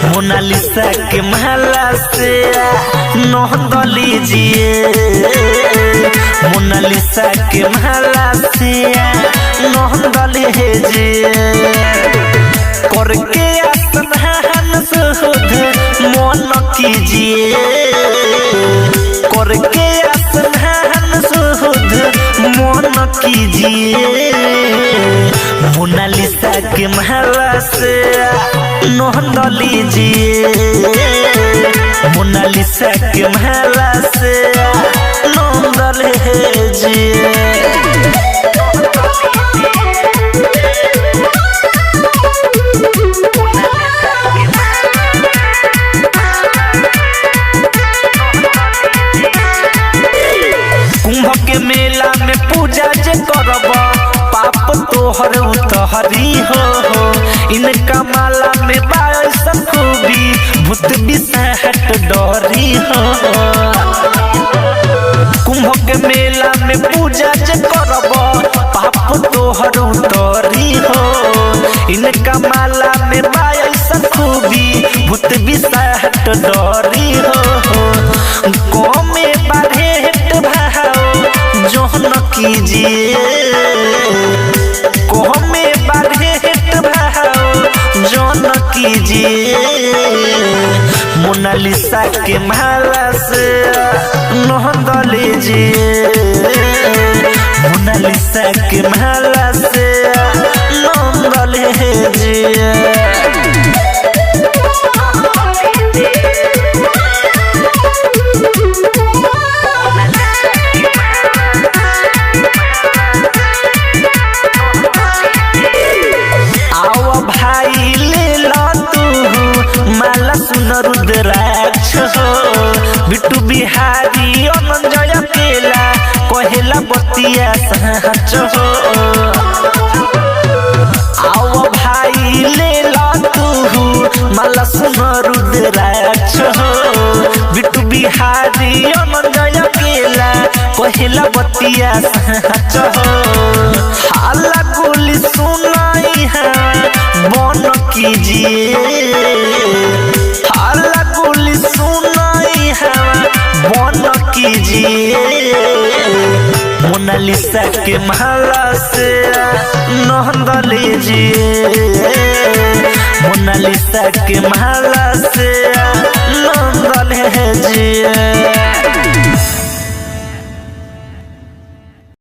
मोनालिसा के माला से नंद लीजिए, मोनालिसा के माला से नंद लीजिए। करके स्नान शुद्ध मन कीजिए, करके स्नान शुद्ध मन कीजिए। मोनालिसा के माला से नंद लीजिए, मोनालिसा के माला से नंद लीजिए। कुंभ के मेला में पूजा जे करब पाप तोहर उतहरी हो। इनका माला में बायसन खूबी भूत बिसाहट डरी हो। कुंभ के मेला में पूजा जे करब पाप तोहर उतरी हो। इनका माला में बायसन खूबी भूत बिसाहट डरी हो। कमे बाढ़ेट भाव जोहन कीजिए, कमे बाढ़ेट भाव जोहन कीजिए। मोनालिसा के माला से नंद लीजिए, मोनालिसा के माला से नंद लीजिए। रुद्राक्ष हो बिट्टू बिहारी अनंजय केला कहेला बतिया सच हो। आओ भाई ले ला तू माला सुन रुद्राक्ष हो बिट्टू बिहारी अनंजय केला कहेला बतिया सच हो। हाला गोली सुनाई है बन कीजिए, बन कीजिए। मोनालिसा के माला से नंद लीजिए, मोनालिसा के माला से